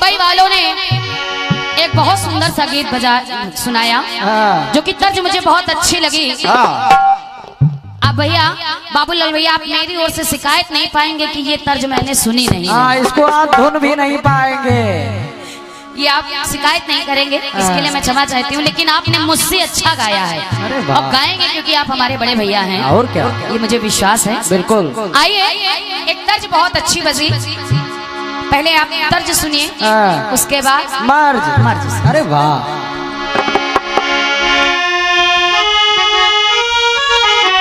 मुंबई वालों ने एक बहुत सुंदर सा गीत बजा सुनाया जो कि तर्ज मुझे बहुत अच्छी लगी। अब भैया बाबूलाल भैया आप मेरी ओर से शिकायत नहीं पाएंगे कि ये तर्ज मैंने सुनी नहीं है। इसको आप धुन भी नहीं पाएंगे, ये आप शिकायत नहीं करेंगे, इसके लिए मैं क्षमा चाहती हूँ। लेकिन आपने मुझसे अच्छा गाया है और गाएंगे क्योंकि आप हमारे बड़े भैया हैं। और क्या, ये मुझे विश्वास है। बिल्कुल। आइए, एक तर्ज बहुत अच्छी बजी, पहले आप तर्ज सुनिए उसके बाद मर्ज। अरे वाह,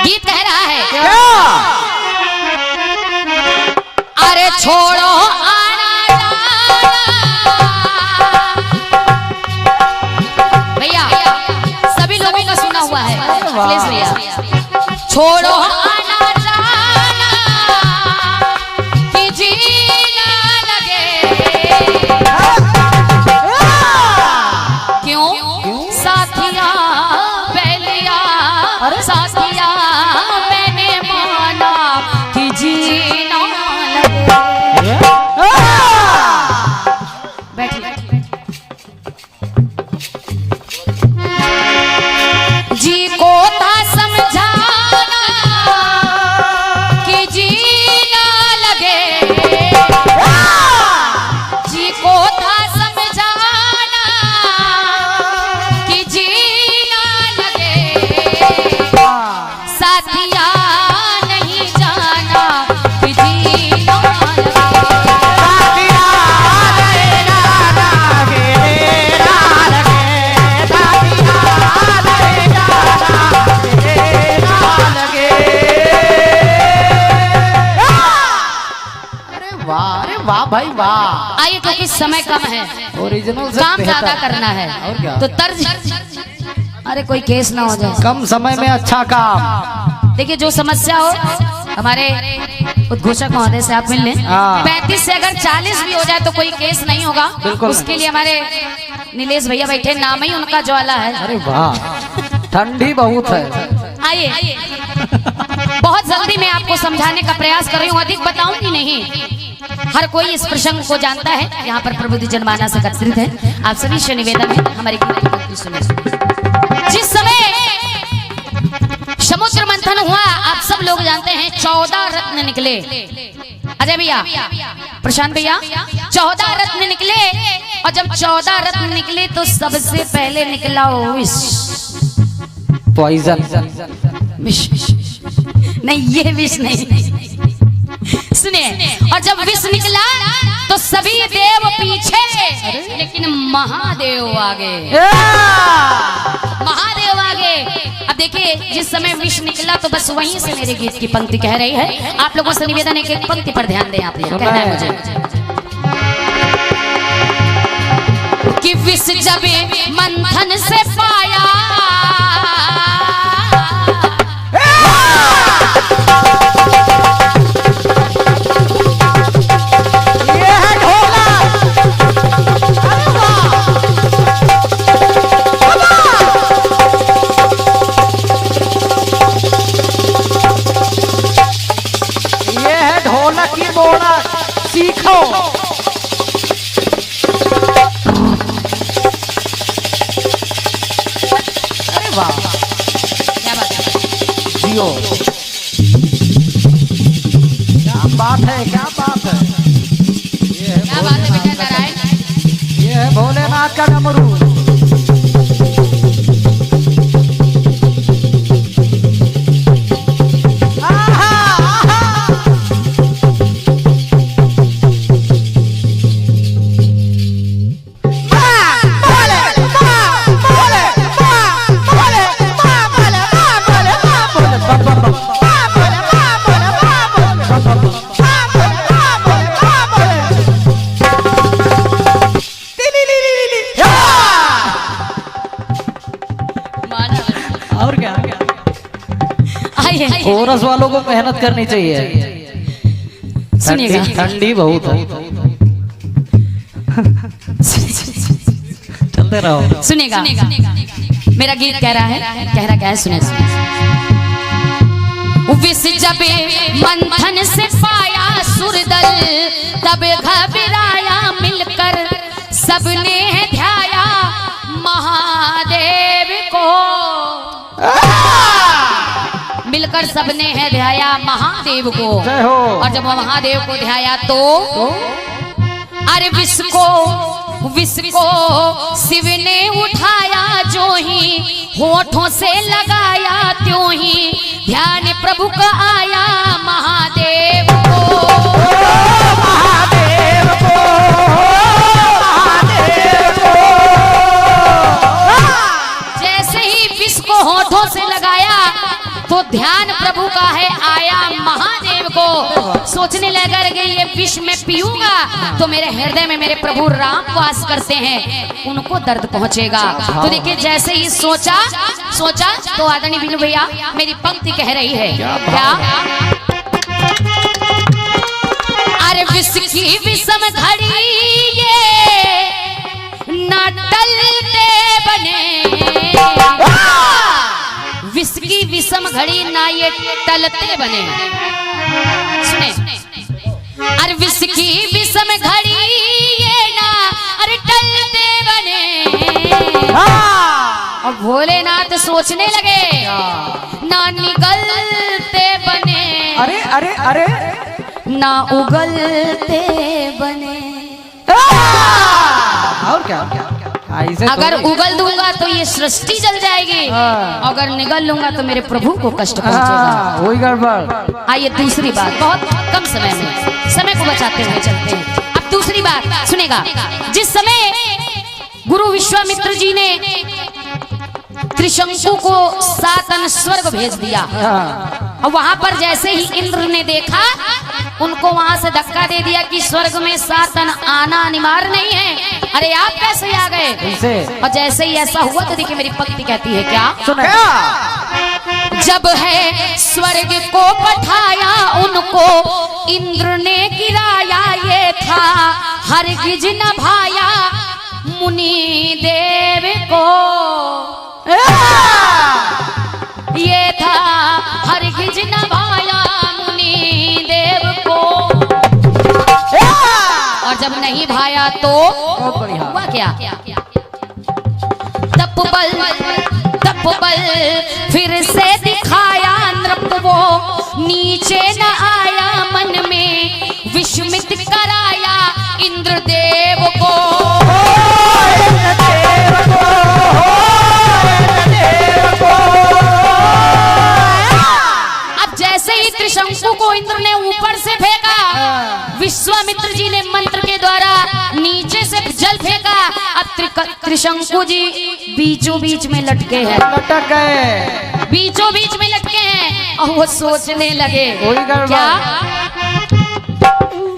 गीत कह रहा है क्या? अरे छोड़ो भैया, सभी लोगों का सुना हुआ है, प्लीज भैया। छोड़ो आना जाना कि जीना लगे, क्यों साथिया पहलिया साथिया मैंने माना कि जीना लगे। बैठिए। जी को था समझाना कि जीना लगे, जी को था समझाना कि जीना लगे, साथिया नहीं जाना कि जीना वाह भाई वाह। आइए, क्योंकि समय कम है, ओरिजिनल काम ज्यादा करना है और क्या? तो तर्ज, अरे कोई केस ना हो जाए, कम समय में अच्छा काम। देखिए जो समस्या हो हमारे उद्घोषक महोदय से आप मिल लें। 35 से अगर 40 भी हो जाए तो कोई केस नहीं होगा। उसके लिए हमारे नीलेश भैया बैठे, नाम ही उनका ज्वाला है। अरे वाह, ठंडी बहुत है। आइए, बहुत जल्दी मैं आपको समझाने का प्रयास कर रही हूँ, अधिक बताऊंगी नहीं। हर कोई इस प्रसंग को जानता है, यहाँ पर प्रबुद्ध जनमानस एकत्रित है। आप सभी से निवेदन है हमारी सुने। जिस समय समुद्र मंथन हुआ, आप सब लोग जानते हैं 14 रत्न निकले। अजय भैया, प्रशांत भैया, 14 रत्न निकले। और जब 14 रत्न निकले तो सबसे पहले निकला विष, पॉइजन। विष नहीं, ये विष नहीं, सुनिए। और जब विष निकला तो सभी देव पीछे, लेकिन महादेव आगे, महादेव आगे। अब देखिए, जिस समय विष निकला तो बस वहीं से मेरे गीत की पंक्ति कह रही है। आप लोगों से निवेदन है कि एक पंक्ति पर ध्यान दें। आप कहना है मुझे कि विष जब मंथन से पाया, सीखो। अरे वाह, क्या बात है, जियो, क्या बात है, क्या बात है। क्या बात है बेटा नारायण, ये है भोलेनाथ का डमरू। और क्या, कोरस वालों को मेहनत करनी चाहिए। सुनिएगा, ठंडी बहुत है। चलते रहो, सुनिएगा। मेरा गीत कह रहा है, क्या है, सुने। विष जब मंथन से पाया सुरदल, तब घबराया मिलकर सबने ध्याया महादेव को, मिलकर सबने है ध्याया महादेव को। जय हो। और जब महादेव को ध्याया तो अरे विष को शिव ने उठाया, जो ही होठों से लगाया त्यों ही ध्यान प्रभु का आया महादेव को, महादेव को, महादेव को। जैसे ही विष को होठों से लगाया तो ध्यान प्रभु का है आया महादेव को। सोचने लगा कि ये विष में पीऊंगा तो मेरे हृदय में मेरे प्रभु राम वास करते हैं, उनको दर्द पहुंचेगा। तो देखिए जैसे ही सोचा तो आदरणीय बिनु भैया मेरी पंक्ति कह रही है क्या, अरे विष की विषम घड़ी ये ना टलते बने, विष की विषम घड़ी ना ये टलते बने। सुने, अरे विष की विषम घड़ी ये ना अरे टलते बने। और भोलेनाथ सोचने लगे ना निगलते बने, अरे अरे अरे ना उगलते बने। और क्या, ऐसे अगर उगल दूंगा तो ये सृष्टि जल जाएगी, अगर निगल लूंगा तो मेरे प्रभु को कष्ट पहुंचेगा। वही गड़बड़। आइए दूसरी बात, बहुत कम समय में समय को बचाते हुए चलते हैं। अब दूसरी बात सुनेगा, जिस समय गुरु विश्वामित्र जी ने त्रिशंकु को 7 अन स्वर्ग भेज दिया, और वहां पर जैसे ही इंद्र ने देखा उनको वहां से धक्का दे दिया कि स्वर्ग में 7 अन आना अनिवार्य नहीं है, अरे आप कैसे आ गए। और जैसे ही ऐसा हुआ तो देखिए मेरी पंक्ति कहती है क्या, जब है स्वर्ग को पठाया उनको इंद्र ने गिराया, ये था हरगिज न भाया मुनि देव को, ये था हरगिज न भाया मुनि देव को। और जब नहीं भाया तो हुआ क्या, तप बल फिर से दिखाया नृप वो नीचे न आया, मन में विस्मित कराया इंद्रदेव को। अब जैसे ही त्रिशंकु को इंद्र ने ऊपर से फेंका, विश्वामित्र जी ने मंत्र के द्वारा नीचे से जल फेंका। अब त्रिशंकु जी बीचों बीच में लटके हैं, बीचों बीच में लटके हैं। और वो सोचने लगे क्या,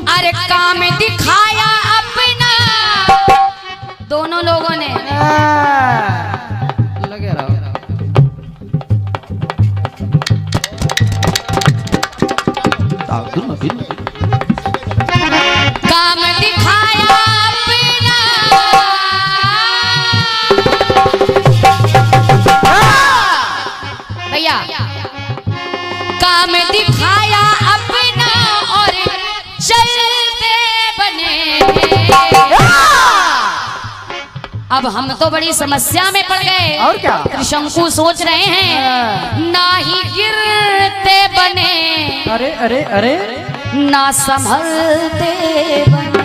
अरे काम दिखाया अपना, दोनों लोगों ने लगे रहो। काम दिखाया अपना, भैया काम दिखाया अपना और चलते बने। अब हम तो बड़ी समस्या में पड़ गए। और क्या, त्रिशंकु सोच रहे हैं ना ही गिरते बने, अरे अरे अरे ना संभलते बने।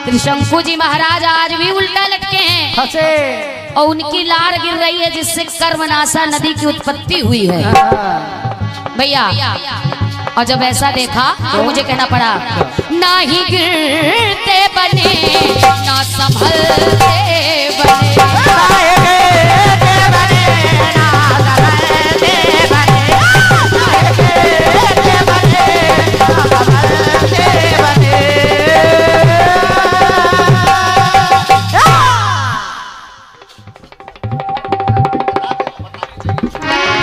त्रिशंकु जी महाराज आज भी उल्टा लटके हैं फंसे, और उनकी लार गिर रही है जिससे कर्मनाशा नदी की उत्पत्ति हुई है भैया। और जब ऐसा देखा तो मुझे कहना पड़ा, ना ही गिरते बने ना संभलते बने।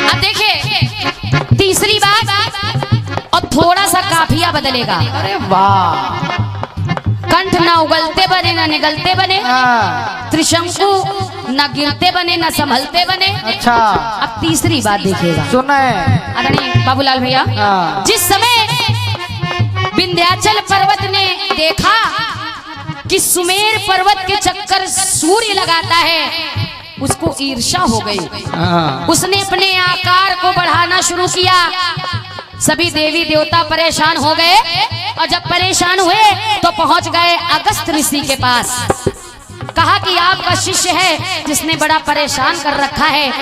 अब देखिए तीसरी बात, और थोड़ा सा काफिया बदलेगा। अरे वाह, कंठ ना उगलते बने ना निगलते बने, त्रिशंकु न गिरते बने न संभलते बने। अच्छा, अब तीसरी बात देखिएगा, सुना है आदरणीय बाबूलाल भैया। जिस समय विंध्याचल पर्वत ने देखा कि सुमेर पर्वत के चक्कर सूर्य लगाता है, उसको ईर्ष्या हो गई। हाँ। उसने अपने आकार को बढ़ाना शुरू किया। सभी देवी देवता परेशान हो गए और जब परेशान हुए तो पहुंच गए अगस्त ऋषि के पास। कहा कि आपका शिष्य है जिसने बड़ा परेशान कर रखा है।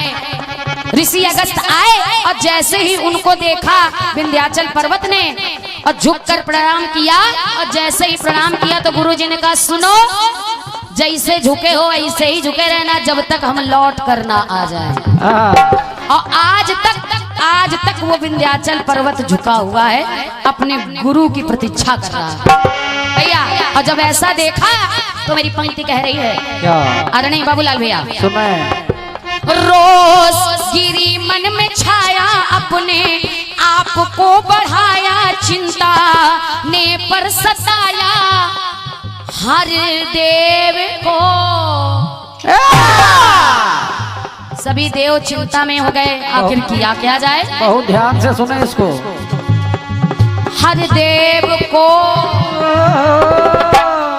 ऋषि अगस्त आए और जैसे ही उनको देखा विंध्याचल पर्वत ने और झुककर प्रणाम किया, और जैसे ही प्रणाम किया तो गुरुजी ने कहा सुनो, जैसे झुके हो ऐसे ही झुके रहना जब तक हम लौट कर ना आ जाए। और आज तक वो विंध्याचल पर्वत झुका हुआ है, अपने गुरु की प्रतीक्षा कर रहा है भैया। और जब ऐसा देखा तो मेरी पंक्ति कह रही है क्या? अरे नहीं बाबूलाल भैया, सुने। रोज गिरी मन में छाया, अपने आप को बढ़ाया, चिंता ने पर सताया हर देव को। सभी देव चिंता में हो गए, आखिर किया क्या जाए। बहुत ध्यान से सुने इसको। हर देव को,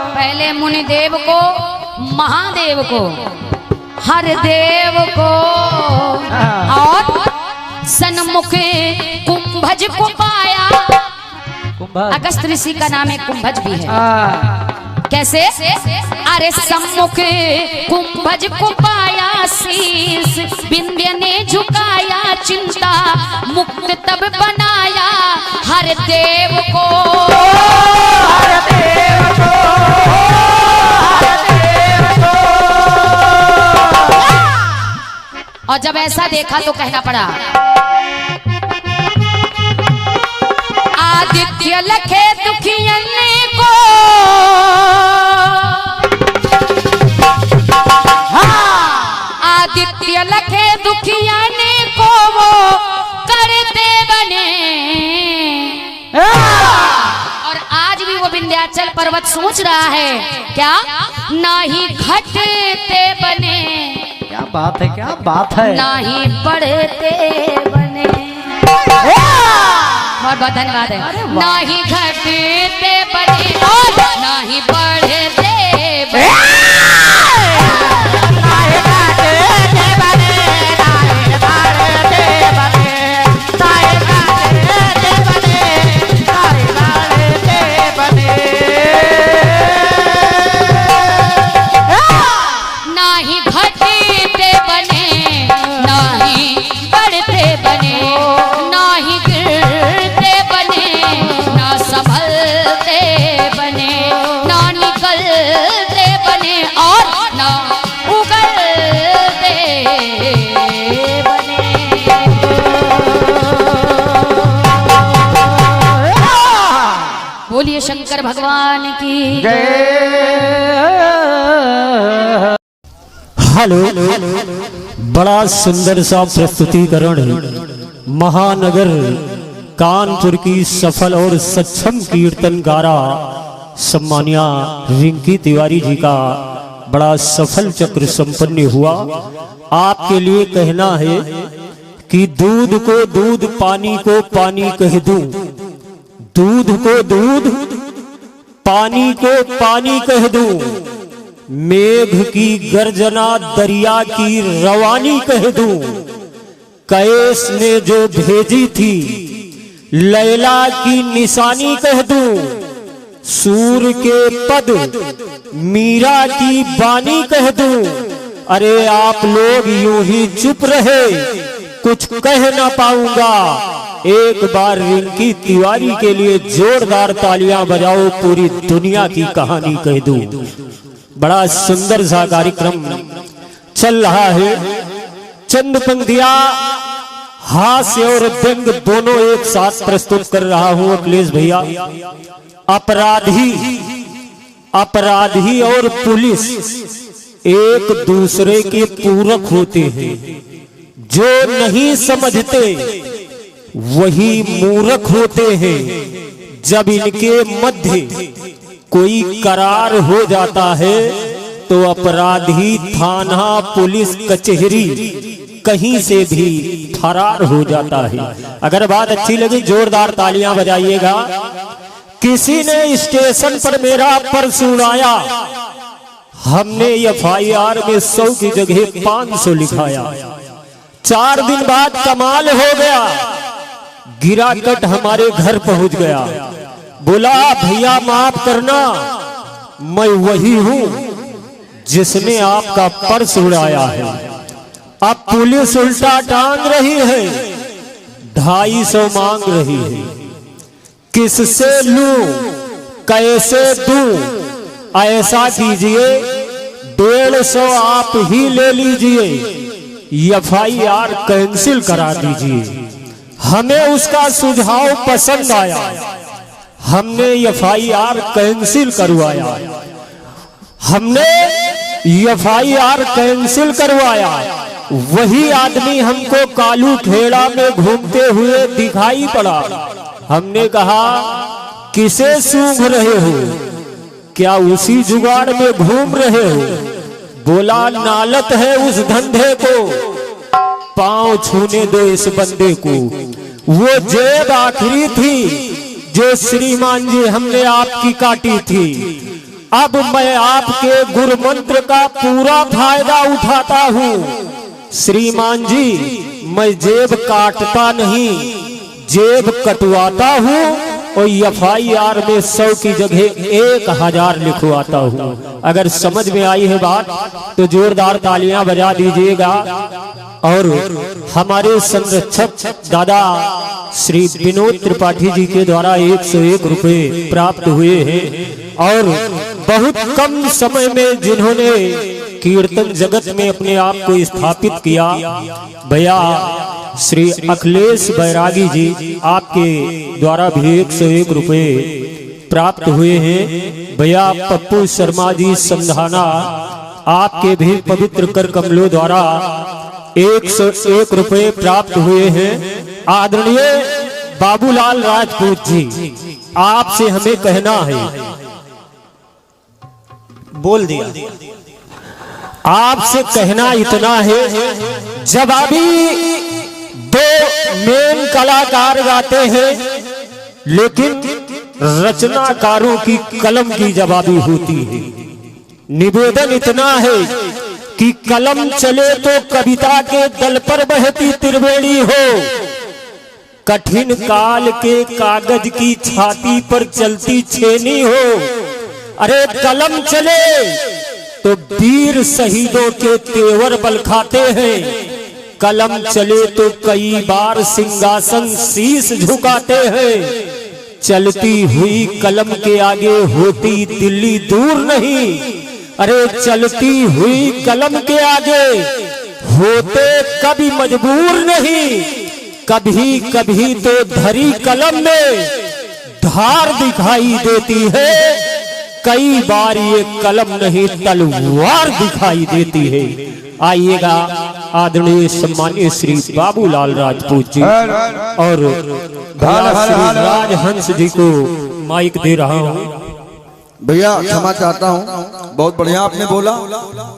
पहले मुनि देव को, महादेव को, हर देव को, और सन्मुख कुंभज को पाया। अगस्त ऋषि का नाम एक कुंभज भी है। कैसे? अरे सम्मुख कुंभज को पाया, शीश विंध्य ने झुकाया, चिंता मुक्त तब बनाया हर देव को। हर देव को, हर देव को। और जब ऐसा देखा तो कहना पड़ा आदित्य लखे दुखियन को, आदित्य लखे दुखियाने को वो करते बने। और आज भी वो विंध्याचल पर्वत सोच रहा है क्या, ना ही घटते बने। क्या बात है, क्या बात है। ना ही बढ़ते बने। बहुत बहुत धन्यवाद है। ना ही घटते बने और ना ही बढ़ते बने। बोलिए शंकर भगवान की जय। हेलो, बड़ा सुंदर सा प्रस्तुतिकरण महानगर कानपुर की सफल और सक्षम कीर्तनकारा सम्मानिया रिंकी तिवारी जी का बड़ा सफल चक्र संपन्न हुआ। आपके लिए कहना है कि दूध को दूध, पानी को पानी कह दूं, दूध को दूध, पानी को पानी कह दूं, मेघ की गर्जना दरिया की रवानी कह दूं, कैस ने जो भेजी थी लैला की निशानी कह दूं, सूर के पद मीरा की बानी कह दूं। अरे आप लोग यूं ही चुप रहे, कुछ कह ना पाऊंगा। एक बार रिंकी तिवारी के लिए जोरदार तालियां बजाओ, पूरी दुनिया की कहानी कह दूं। बड़ा सुंदर सा कार्यक्रम चल रहा है। चंद पंक्तियां हास्य और व्यंग दोनों एक साथ प्रस्तुत कर रहा हूं अखिलेश भैया। अपराधी और पुलिस एक दूसरे के पूरक होते हैं। जो नहीं समझते वही मूर्ख होते हैं। जब इनके मध्य कोई करार हो जाता है तो अपराधी थाना, पुलिस, कचहरी कहीं से भी फरार हो जाता है। अगर बात अच्छी लगी जोरदार तालियां बजाइएगा। किसी ने स्टेशन पर मेरा पर्स उड़ाया, हमने FIR में 100 की जगह 500 लिखाया। 4 दिन बाद कमाल हो गया, गिरा कट हमारे घर पहुंच गया। बोला भैया माफ करना, मैं वही हूं जिसने आपका पर्स उड़ाया है। अब पुलिस उल्टा टांग रही है, 250 मांग रही है। किससे लूं कैसे दूं, ऐसा कीजिए 150 आप ही ले लीजिए, FIR कैंसिल करा दीजिए। हमें उसका सुझाव पसंद आया, हमने FIR कैंसिल करवाया। हमने FIR कैंसिल करवाया। वही आदमी हमको कालू खेड़ा में घूमते हुए दिखाई पड़ा। हमने कहा किसे सूंघ रहे हो, क्या उसी जुगाड़ में घूम रहे हो? बोला नालत है उस धंधे को, पांव छूने दो इस बंदे को। वो जेब आखिरी थी जो श्रीमान जी हमने आपकी काटी थी। अब मैं आपके गुरु मंत्र का पूरा फायदा उठाता हूँ। श्रीमान जी मैं जेब काटता नहीं, जेब कटवाता हूँ और FIR में 100 की जगह 1000 लिखवाता हूँ। अगर समझ में आई है बात तो जोरदार तालियां बजा दीजिएगा। और हमारे संरक्षक दादा श्री विनोद त्रिपाठी जी के द्वारा 101 रुपए प्राप्त हुए हैं। और बहुत कम समय में जिन्होंने कीर्तन जगत में अपने आप को स्थापित किया, भैया श्री अखिलेश बैरागी जी आपके द्वारा भी 101 रुपए प्राप्त हुए हैं। भैया पप्पू शर्मा जी संधाना आपके भी पवित्र कर कमलों द्वारा 101 रुपए प्राप्त हुए हैं। आदरणीय बाबूलाल राजपूत जी आपसे हमें कहना है, बोल दिया, आपसे कहना इतना है, जब अभी 2 मेन कलाकार गाते हैं लेकिन रचनाकारों की कलम की जवाबी होती है। निवेदन इतना है कि कलम चले तो कविता के दल पर बहती त्रिवेणी हो, कठिन काल के कागज की छाती पर चलती छेनी हो। अरे कलम चले तो वीर शहीदों के तेवर बल खाते हैं, कलम चले तो कई बार सिंहासन शीश झुकाते हैं। चलती हुई कलम के आगे होती दिल्ली दूर नहीं, अरे चलती हुई कलम के आगे होते कभी मजबूर नहीं। कभी कभी तो धरी कलम में धार दिखाई देती है, कई बार ये कलम नहीं तलवार दिखाई देती है। आइएगा आदरणीय सम्मानीय श्री बाबूलाल राजपूत जी और श्री राजहंस जी को माइक दे रहा हूँ। भैया क्षमा चाहता हूँ, बहुत बढ़िया आपने बोला।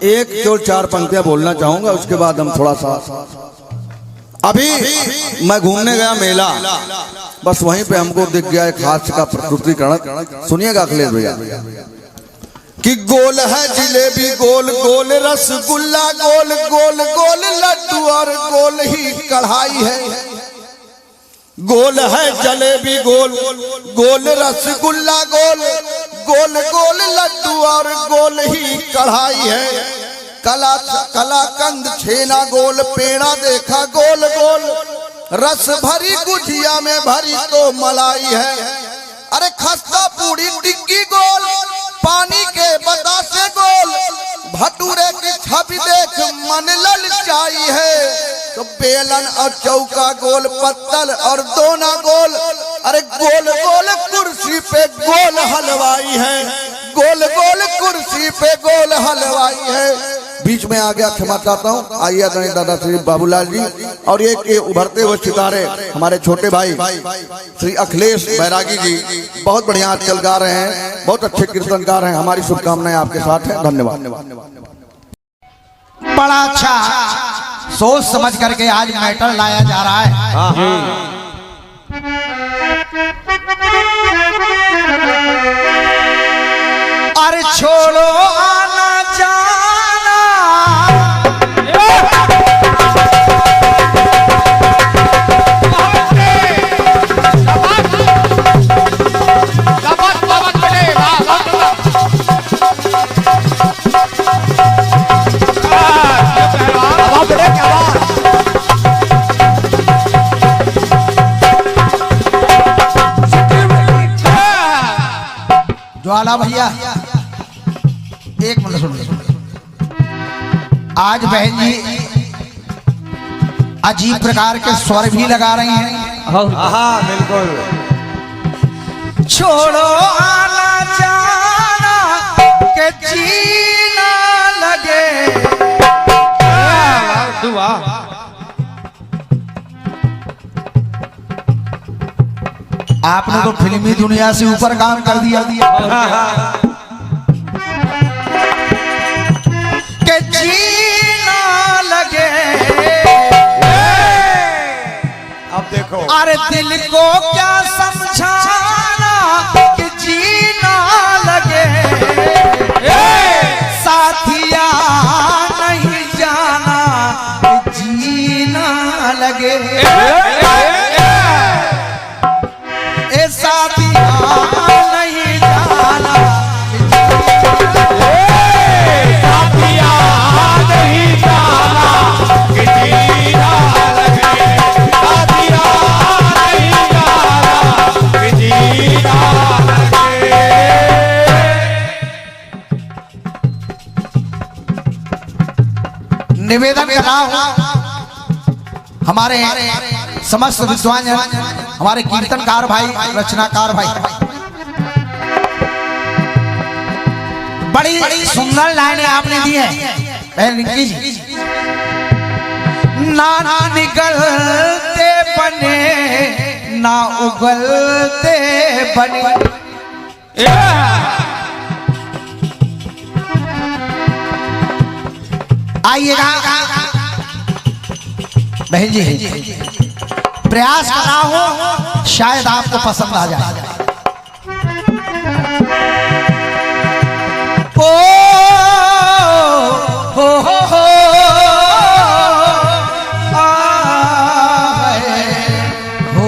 1 और 4 पंक्तियां बोलना चाहूंगा, उसके बाद हम थोड़ा सा। अभी मैं घूमने गया मेला, बस वहीं पे हमको दिख गया एक हास्य का प्रस्तुतिकरण। सुनिएगा अखिलेश भैया कि गोल है जिलेबी गोल गोल, रसगुल्ला गोल गोल गोल, लड्डू और गोल ही कढ़ाई है। गोल है जलेबी गोल गोल, रसगुल्ला गोल गोल गोल, लड्डू और गोल ही कढ़ाई है। कलाकंद छेना गोल, पेड़ा देखा गोल गोल, रस भरी गुठिया में भरी तो मलाई है। अरे खस्ता पूरी टिक्की गोल, पानी के बतासे गोल, भटूरे की छवि देख मन ललचाई है। तो बेलन और चौका गोल, पत्तल और दोना गोल, अरे गोल गोल कुर्सी पे गोल हलवाई है। गोल गोल कुर्सी पे गोल हलवाई है। बीच में आ गया, क्षमा चाहता हूँ। आइए दादा श्री बाबूलाल जी और एक उभरते हुए सितारे हमारे छोटे भाई श्री अखिलेश बैरागी जी, बहुत बढ़िया आजकल गा रहे हैं, बहुत अच्छे कीर्तनकार हैं। हमारी शुभकामनाएं आपके साथ हैं। धन्यवाद। बड़ा अच्छा सोच समझ करके आज मैटर लाया जा रहा है। अरे छोड़ो आना जाना ज्वाला भैया एक मिनट सुनिए। आज बहन जी अजीब प्रकार के स्वर भी लगा रही हैं। हाँ बिल्कुल। छोड़ो आना जाना के जीना लगे। दुआ आपने तो फिल्मी दुनिया से ऊपर काम कर दिया के जीना लगे। अब देखो अरे दिल को क्या समझाना कि जीना लगे। साथिया नहीं जाना कि जीना लगे। ए साथिया नहीं जाना कि साथिया नहीं जाना कि जीना लगे। साथिया नहीं जाना कि जीना लगे। निवेदन कर रहा हूं हमारे समस्त विद्वान हमारे कीर्तनकार भाई रचनाकार भाई बड़ी सुंदर लाइनें आपने दी है बहन रिंकी जी। ना निगलते बने ना उगलते बने। आइएगा बहन जी प्रयास कर रहा हूं शायद आपको पसंद आ जाए। ओ हो आए, हो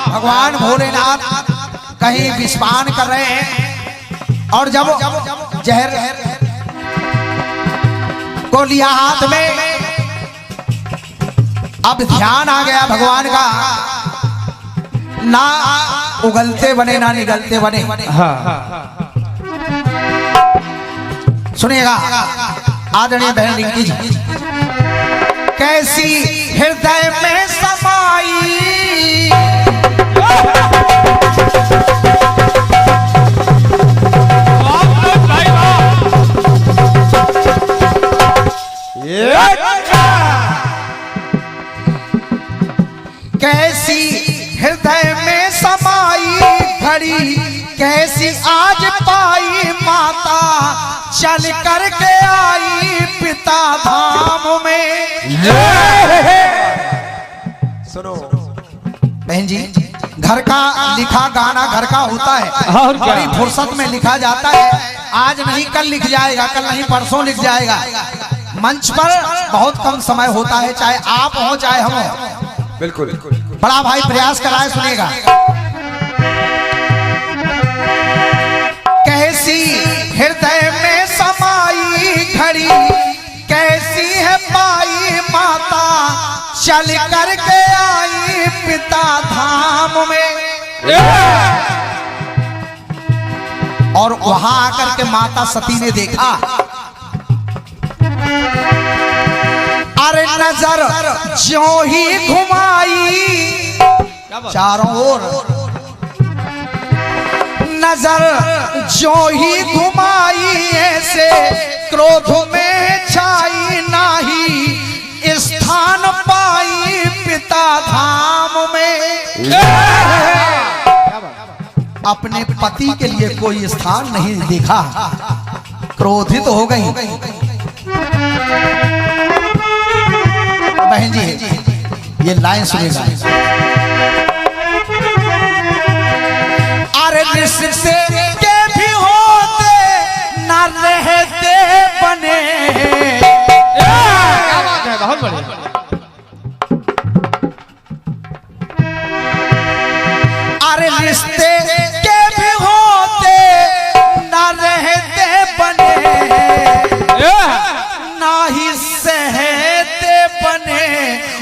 भगवान भोलेनाथ कहीं विस्पान कर रहे हैं और जब जहर को लिया हाथ में अब ध्यान आ गया भगवान का। ना उगलते बने ना निगलते बने। सुनिएगा आदरणीय बहन रिंकी जी कैसी हृदय में समाई कैसी हृदय में समाई घड़ी कैसी आज पाई माता चल करके आई पिता धाम में। सुनो बहन जी घर का लिखा गाना घर का होता है बड़ी फुर्सत में लिखा जाता है। आज नहीं कल लिख जाएगा, कल नहीं परसों लिख जाएगा। मंच पर बहुत कम समय होता है, चाहे आप हो चाहे हम हो। बिल्कुल बड़ा भाई प्रयास कराए सुनेगा। कैसी हृदय में समाई घड़ी कैसी है पाई माता चल करके आई पिता धाम में। और वहां आकर के माता सती ने देखा अरे नजर ज्यों ही घुमाई चारों ओर नजर ज्यों ही घुमाई ऐसे क्रोध में छाई नाही स्थान पाई पिता धाम में। अपने पति के लिए कोई स्थान नहीं देखा, क्रोधित हो गई। बहन जी ये लाइन सुनेगा। अरे रिश्ते के भी होते ना रहते बने, क्या बात है, बहुत बढ़िया। अरे रिश्ते के भी होते ना रहते बने, ना ही सहते बने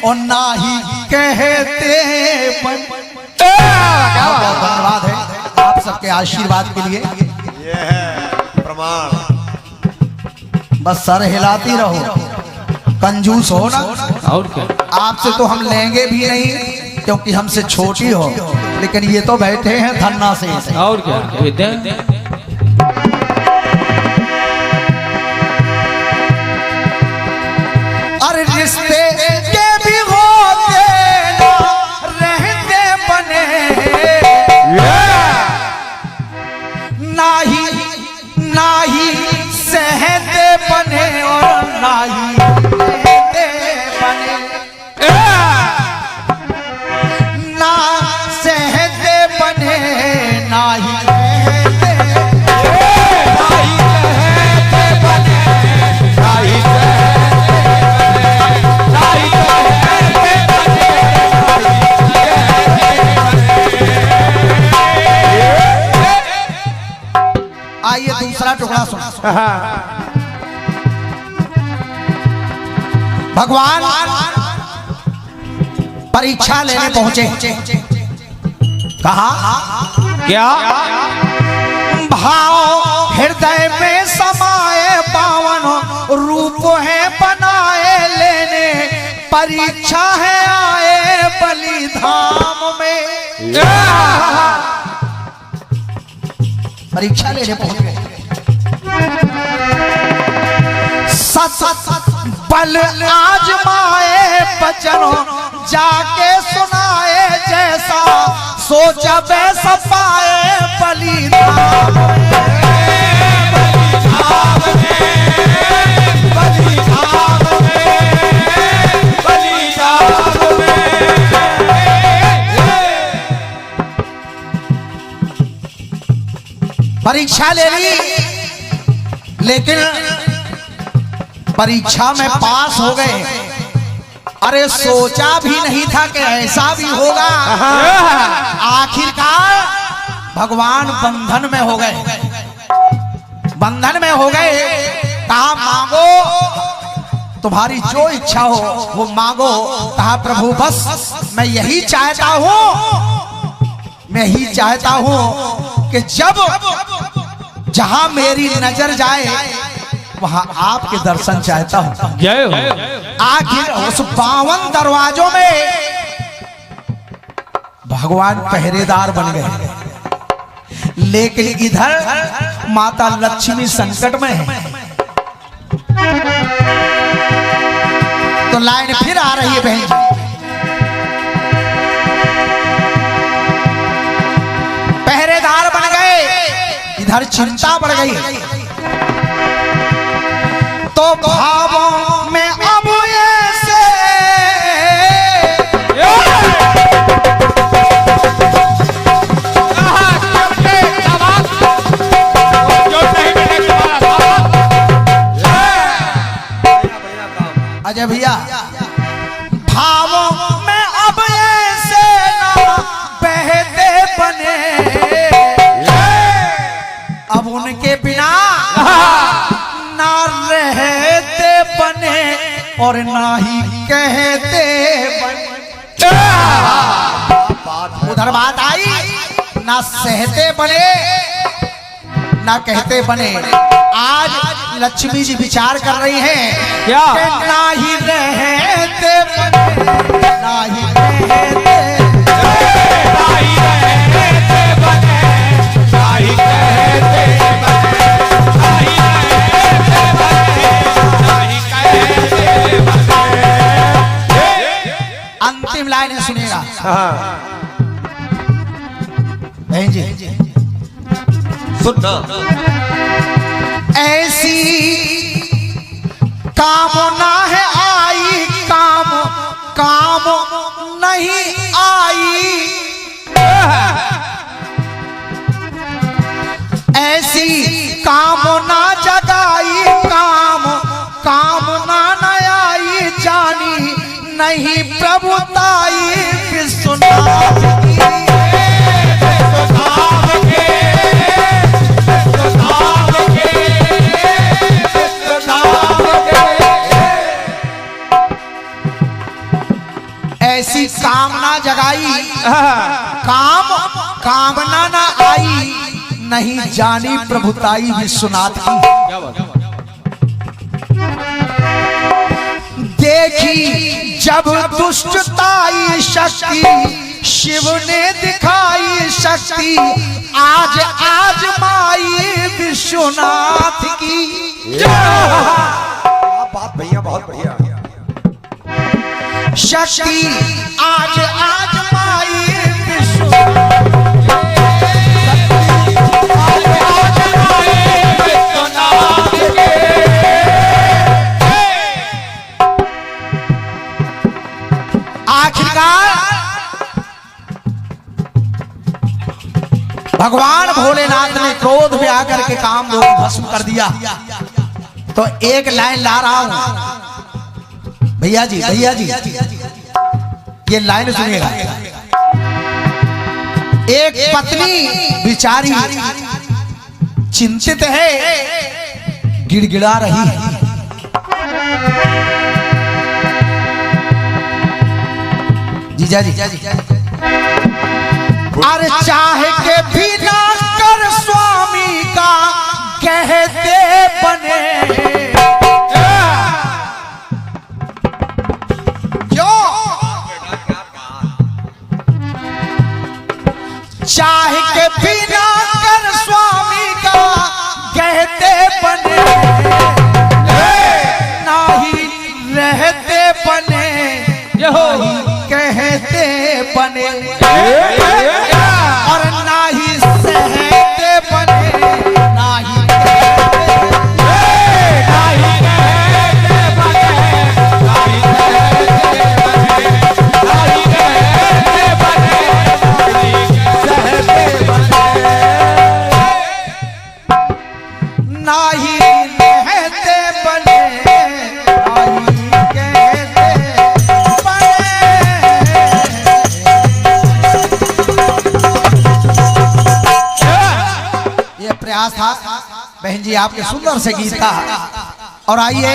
और ना ही कहते बने। बहुत धन्यवाद है आप सबके आशीर्वाद के लिए। ये है प्रमाण। बस सर हिलाती रहो, कंजूस हो ना। और क्या, आपसे तो हम लेंगे भी नहीं क्योंकि हमसे छोटी हो, लेकिन ये तो बैठे हैं धन्ना से। और क्या, विद्या अरे रिश्ते के भी होते ना रहते बने, ना ही सहते बने और ना ही कहते बने, ना सहते बने ना ही कहते, ना ही कहते बने ना ही आइए दूसरा टुकड़ा सुनो। भगवान परीक्षा लेने पहुंचे। कहा क्या, भाव हृदय में समाए पावन रूप है बनाए लेने, परीक्षा है आए बलिधाम में। परीक्षा लेने पहुंच गए। सत बल आजमाए बचनों जाके सुनाए, जैसा सोचा वैसा पाए बलिधाम परीक्षा ले ली, लेकिन परीक्षा में पास हो गए। अरे सोचा भी नहीं था कि ऐसा भी होगा। आखिरकार भगवान बंधन में हो गए, बंधन में हो गए। कहा मांगो, तुम्हारी जो इच्छा हो वो मांगो। कहा प्रभु बस मैं यही चाहता हूं, मैं ही चाहता हूं कि जब जहां मेरी नजर जाए वहां आपके दर्शन चाहता हूं। जय हो। आखिर उस 52 दरवाजों में भगवान पहरेदार बन गए, लेकिन इधर माता लक्ष्मी संकट में है। तो लाइन फिर आ रही है बहन जी। पहरेदार बन गए, इधर चिंता बढ़ गई। तो भावों में अब ऐसे अजय भैया, भावों में अब ऐसे ना बहते बने, अब उनके बिना ना रहते बने और ना ही कहते बने। उधर बात आई, ना सहते बने ना कहते बने। आज लक्ष्मी जी विचार कर रही हैं क्या? कि ना ही रहते बने ना ही कहते, ना ही रहते बने ना ही कहते बने, ना ही रहते बने ना ही कहते बने। अंतिम लाइन सुनिएगा बहन जी। सुनना। ऐसी कामना है आई, काम काम नहीं आई। ऐसी कामना जगाई, काम कामना न आई। जानी नहीं प्रभुताई विश्वनाथ की। ऐसी कामना जगाई, काम कामना न आई। नहीं जानी प्रभुताई विश्वनाथ की। क्या बात? देखी जब दुष्टताई शक्ति, शिव ने दिखाई शक्ति। आज आज माई विश्वनाथ की। बात भैया बहुत बढ़िया। शक्ति आज आज माई विश्वनाथ। भगवान भोलेनाथ ने क्रोध में आकर के काम को भस्म कर दिया। तो एक लाइन ला रहा हूं भैया जी, ये लाइन सुनिएगा। एक पत्नी बिचारी चिंतित है, गिड़गिड़ा रही है। जीजा जी, अरे चाहे के बिना कर स्वामी का कहते बने। क्यों? चाहे के बिना कर स्वामी का कहते बने। नहीं रहते बने, कहते बने। और ना ही सहते बने, ना ही प्रयास था बहन जी आपके सुंदर से गीत का। और आइए